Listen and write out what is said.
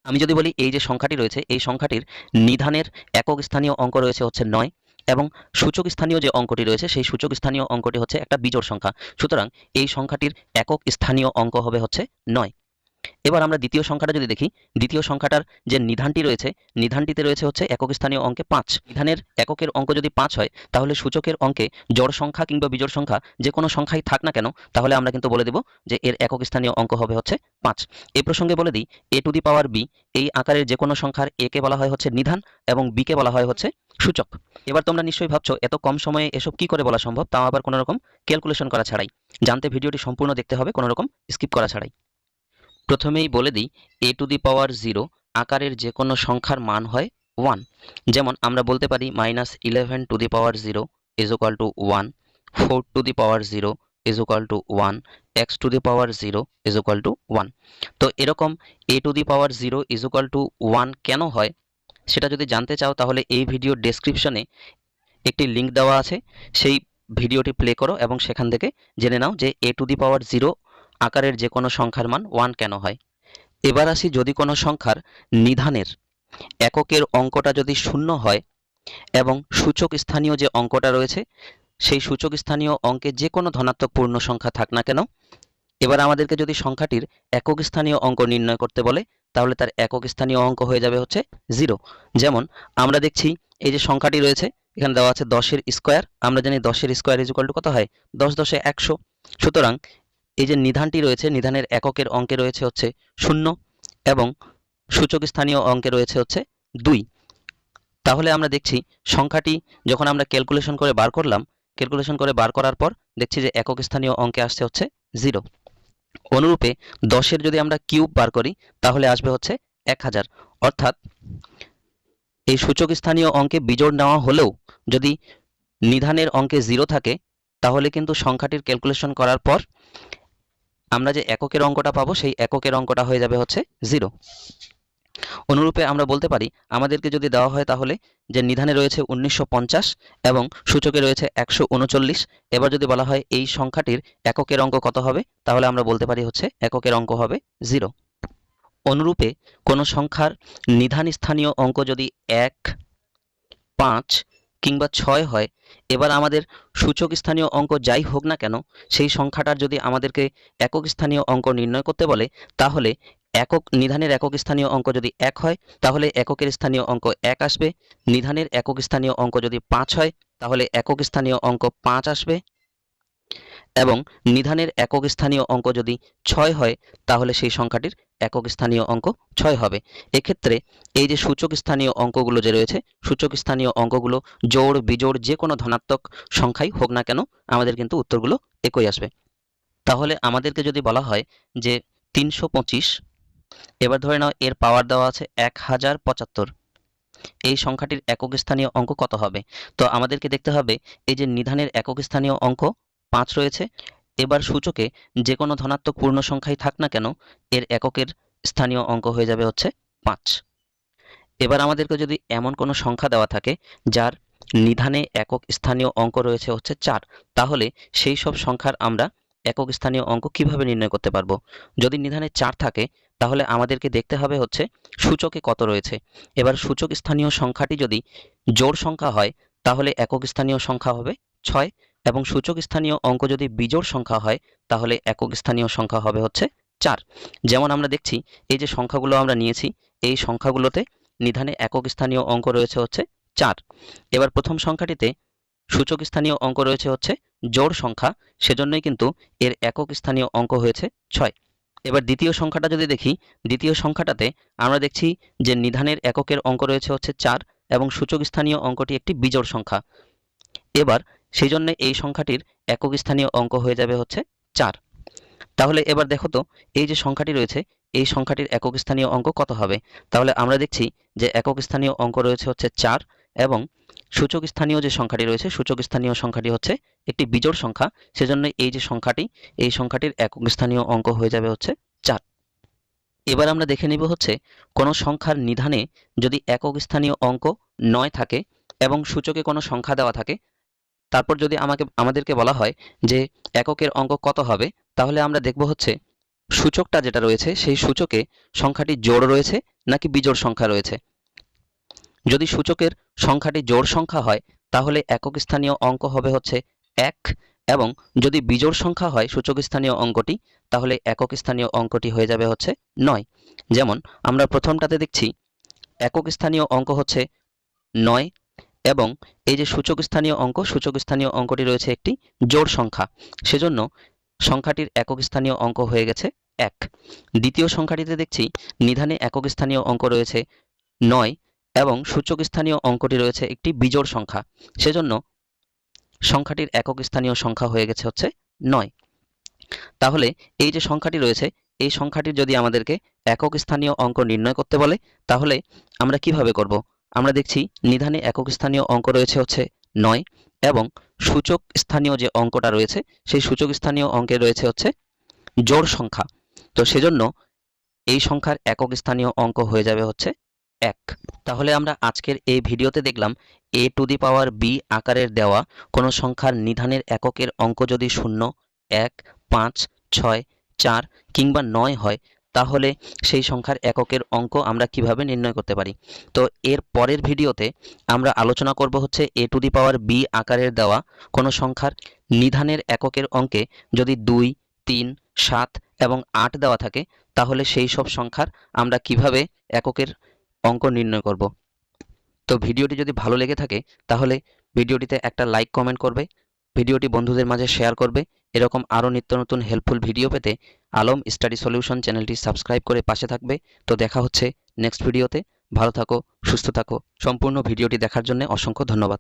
আমি যদি বলি এই যে সংখ্যাটি রয়েছে এই সংখ্যাটির নিধানের একক স্থানীয় অঙ্ক রয়েছে হচ্ছে ৯ এবং সূচক স্থানীয় যে অঙ্কটি রয়েছে সেই সূচক স্থানীয় অঙ্কটি হচ্ছে একটা বিজোড় সংখ্যা। সুতরাং এই সংখ্যাটির একক স্থানীয় অঙ্ক হবে হচ্ছে ৯। এবার আমরা দ্বিতীয় সংখ্যাটা যদি দেখি, দ্বিতীয় সংখ্যাটার যে নিধানটি রয়েছে, নিধানটিতে রয়েছে হচ্ছে একক স্থানীয় অঙ্কে ৫। নিধানের এককের অঙ্ক যদি ৫ হয় তাহলে সূচকের অঙ্কে জোড় সংখ্যা কিংবা বিজোড় সংখ্যা যে কোনো সংখ্যাই থাক না কেন, তাহলে আমরা কিন্তু বলে দেব যে এর একক স্থানীয় অঙ্ক হবে হচ্ছে ৫। এই প্রসঙ্গে বলে দিই a to the power b এই আকারের যে কোনো সংখ্যার a কে বলা হয় হচ্ছে নিধান এবং b কে বলা হয় হচ্ছে সূচক। এবার তোমরা নিশ্চয়ই ভাবছো এত কম সময়ে এসব কি করে বলা সম্ভব, তাও আবার কোনো রকম ক্যালকুলেশন করা ছাড়াই। জানতে ভিডিওটি সম্পূর্ণ দেখতে হবে, কোনো রকম স্কিপ করা ছাড়াই। প্রথমেই বলে দিই a টু দি পাওয়ার 0 আকারের যে কোনো সংখ্যার মান হয় 1। যেমন আমরা বলতে পারি -11 to the power 0 is equal to 1, 4 to the power 0 is equal to 1, x to the power 0 is equal to 1। তো এরকম a to the power 0 is equal to 1 কেন হয় সেটা যদি জানতে চাও তাহলে এই ভিডিওর ডেসক্রিপশনে একটি লিঙ্ক দেওয়া আছে, সেই ভিডিওটি প্লে করো এবং সেখান থেকে জেনে নাও যে a টু দি পাওয়ার 0 আকারের যে কোনো সংখ্যার মান 1 কেন হয়। এবার আসি, যদি কোনো সংখ্যার নিধানের এককের অঙ্কটা যদি 0 হয় এবং সূচক স্থানীয় যে অঙ্কটা রয়েছে সেই সূচক স্থানীয় অঙ্কে যে কোনো ধনাত্মক পূর্ণ সংখ্যা থাক না কেন, এবার আমাদেরকে যদি সংখ্যাটির একক স্থানীয় অঙ্ক নির্ণয় করতে বলে তাহলে তার একক স্থানীয় অঙ্ক হয়ে যাবে হচ্ছে 0। যেমন আমরা দেখছি এই যে সংখ্যাটি রয়েছে এখানে দেওয়া আছে 10 এর স্কোয়ার, আমরা জানি 10 এর স্কোয়ার ইজ ইকুয়াল টু কত হয়, 10 10 100। সুতরাং এই যে নিধানটি রয়েছে নিধানের এককের অঙ্কে রয়েছে হচ্ছে 0 এবং সূচক স্থানীয় অঙ্কে রয়েছে হচ্ছে 2। তাহলে আমরা দেখছি সংখ্যাটি যখন আমরা ক্যালকুলেশন করে বার করলাম, ক্যালকুলেশন করে বার করার পর দেখছি যে একক স্থানীয় অঙ্কে আসছে হচ্ছে 0। অনুরূপে 10 এর যদি আমরা কিউব বার করি তাহলে আসবে হচ্ছে 1000। অর্থাৎ এই সূচক স্থানীয় অঙ্কে বিজোড় নেওয়া হলেও যদি নিধানের অঙ্কে 0 থাকে তাহলে কিন্তু সংখ্যাটির ক্যালকুলেশন করার পর আমরা যে এককের অঙ্কটা পাবো সেই এককের অঙ্কটা হয়ে যাবে হচ্ছে 0। অনুরূপে আমরা বলতে পারি আমাদেরকে যদি দেওয়া হয় তাহলে যে নিধানে রয়েছে 1950 এবং সূচকে রয়েছে 139, এবার যদি বলা হয় এই সংখ্যাটির এককের অঙ্ক কত হবে তাহলে আমরা বলতে পারি হচ্ছে এককের অঙ্ক হবে 0। অনুরূপে কোনো সংখ্যার নিধান স্থানীয় অঙ্ক যদি 1, 5 কিংবা 6 হয়, এবার আমাদের সূচক স্থানীয় অঙ্ক যাই হোক না কেন সেই সংখ্যাটার যদি আমাদেরকে একক স্থানীয় অঙ্ক নির্ণয় করতে বলে তাহলে একক নিধানের একক স্থানীয় অঙ্ক যদি 1 হয় তাহলে এককের স্থানীয় অঙ্ক 1 আসবে, নিধানের একক স্থানীয় অঙ্ক যদি 5 হয় তাহলে একক স্থানীয় অঙ্ক 5 আসবে এবং নিধানের একক স্থানীয় অঙ্ক যদি 6 হয় তাহলে সেই সংখ্যাটির একক স্থানীয় অঙ্ক 6 হবে। এক্ষেত্রে এই যে সূচক স্থানীয় অঙ্কগুলো যে রয়েছে সূচক স্থানীয় অঙ্কগুলো জোড় বিজোড় যে কোনো ধনাত্মক সংখ্যাই হোক না কেন আমাদের কিন্তু উত্তরগুলো একই আসবে। তাহলে আমাদেরকে যদি বলা হয় যে 325, এবার ধরে নাও এর পাওয়ার দেওয়া আছে 1075, এই সংখ্যাটির একক স্থানীয় অঙ্ক কত হবে। তো আমাদেরকে দেখতে হবে এই যে নিধানের একক স্থানীয় অঙ্ক 5 রয়েছে, এবার সূচকে যে কোনো ধনাত্মক পূর্ণ সংখ্যাই থাক না কেন এর এককের স্থানীয় অঙ্ক হয়ে যাবে হচ্ছে 5। এবার আমাদেরকে যদি এমন কোনো সংখ্যা দেওয়া থাকে যার নিধানে একক স্থানীয় অঙ্ক রয়েছে হচ্ছে 4, তাহলে সেই সব সংখ্যার আমরা একক স্থানীয় অঙ্ক কিভাবে নির্ণয় করতে পারবো। যদি নিধানে 4 থাকে তাহলে আমাদেরকে দেখতে হবে হচ্ছে সূচকে কত রয়েছে। এবার সূচক স্থানীয় সংখ্যাটি যদি জোড় সংখ্যা হয় তাহলে একক স্থানীয় সংখ্যা হবে 6 এবং সূচক স্থানীয় অঙ্ক যদি বিজোড় সংখ্যা হয় তাহলে একক স্থানীয় সংখ্যা হবে হচ্ছে 4। যেমন আমরা দেখছি এই যে সংখ্যাগুলো আমরা নিয়েছি এই সংখ্যাগুলোতে নিধানে একক স্থানীয় অঙ্ক রয়েছে হচ্ছে 4। এবার প্রথম সংখ্যাটিতে সূচক স্থানীয় অঙ্ক রয়েছে হচ্ছে জোড় সংখ্যা, সেজন্যই কিন্তু এর একক স্থানীয় অঙ্ক হয়েছে 6। এবার দ্বিতীয় সংখ্যাটা যদি দেখি, দ্বিতীয় সংখ্যাটাতে আমরা দেখছি যে নিধানের এককের অঙ্ক রয়েছে হচ্ছে 4 এবং সূচক স্থানীয় অঙ্কটি একটি বিজোড় সংখ্যা। এবার সেই জন্য এই সংখ্যাটির একক স্থানীয় অঙ্ক হয়ে যাবে হচ্ছে 4। তাহলে এবার দেখো তো এই যে সংখ্যাটি রয়েছে এই সংখ্যাটির একক স্থানীয় অঙ্ক কত হবে। তাহলে আমরা দেখছি যে একক স্থানীয় অঙ্ক রয়েছে হচ্ছে 4 এবং সূচক স্থানীয় যে সংখ্যাটি রয়েছে সূচক স্থানীয় সংখ্যাটি হচ্ছে একটি বিজোড় সংখ্যা, সেজন্য এই যে সংখ্যাটি এই সংখ্যাটির একক স্থানীয় অঙ্ক হয়ে যাবে হচ্ছে 4। এবার আমরা দেখে নিব হচ্ছে কোনো সংখ্যার নিধানে যদি একক স্থানীয় অঙ্ক 9 থাকে এবং সূচকে কোনো সংখ্যা দেওয়া থাকে, তারপর যদি আমাদেরকে বলা হয় যে এককের অঙ্ক কত হবে, তাহলে আমরা দেখব হচ্ছে সূচকটা যেটা রয়েছে সেই সূচকে সংখ্যাটি জোড় রয়েছে নাকি বিজোড় সংখ্যা রয়েছে। যদি সূচকের সংখ্যাটি জোড় সংখ্যা হয় তাহলে একক স্থানীয় অঙ্ক হবে হচ্ছে 1, এবং যদি বিজোড় সংখ্যা হয় সূচক স্থানীয় অঙ্কটি, তাহলে একক স্থানীয় অঙ্কটি হয়ে যাবে হচ্ছে 9। যেমন আমরা প্রথমটাতে দেখছি একক স্থানীয় অঙ্ক হচ্ছে 9, এবং এই যে সূচক স্থানীয় অঙ্কটি রয়েছে একটি জোড় সংখ্যা, সেজন্য সংখ্যাটির একক স্থানীয় অঙ্ক হয়ে গেছে 1। দ্বিতীয় সংখ্যাটিতে দেখছি নিধানে একক স্থানীয় অঙ্ক রয়েছে 9, এবং সূচক স্থানীয় অঙ্কটি রয়েছে একটি বিজোড় সংখ্যা, সেজন্য সংখ্যাটির একক স্থানীয় সংখ্যা হয়ে গেছে হচ্ছে 9। তাহলে এই যে সংখ্যাটি রয়েছে এই সংখ্যাটির যদি আমাদেরকে একক স্থানীয় অঙ্ক নির্ণয় করতে বলে তাহলে আমরা কিভাবে করব। আমরা দেখছি নিধানে একক স্থানীয় অঙ্ক রয়েছে হচ্ছে 9, এবং সূচক স্থানীয় যে অঙ্কটা রয়েছে সেই সূচক স্থানীয় অঙ্কে রয়েছে হচ্ছে জোড় সংখ্যা, তো সেজন্য এই সংখ্যার একক স্থানীয় অঙ্ক হয়ে যাবে হচ্ছে 1। তাহলে আমরা আজকের এই ভিডিওতে দেখলাম a⁴b আকারের দেওয়া কোনো সংখ্যার নিধানের এককের অঙ্ক যদি 0, 1, 5, 6, 4 কিংবা 9 হয় তাহলে সেই সংখ্যার এককের অঙ্ক আমরা কিভাবে নির্ণয় করতে পারি। তো এর পরের ভিডিওতে আমরা আলোচনা করব হচ্ছে a⁴b আকারের দেওয়া কোনো সংখ্যার নিধানের এককের অঙ্কে যদি 2, 3, 7 এবং 8 দেওয়া থাকে তাহলে সেই সব সংখ্যার আমরা কিভাবে এককের অঙ্ক নির্ণয় করব। তো ভিডিওটি যদি ভালো লেগে থাকে তাহলে ভিডিওটিতে একটা লাইক কমেন্ট করবে, ভিডিওটি বন্ধুদের মাঝে শেয়ার করবে। এরকম আরও নিত্য নতুন হেল্পফুল ভিডিও পেতে আলম স্টাডি সলিউশন চ্যানেলটি সাবস্ক্রাইব করে পাশে থাকবে। তো দেখা হচ্ছে নেক্সট ভিডিওতে। ভালো থাকো, সুস্থ থাকো। সম্পূর্ণ ভিডিওটি দেখার জন্য অসংখ্য ধন্যবাদ।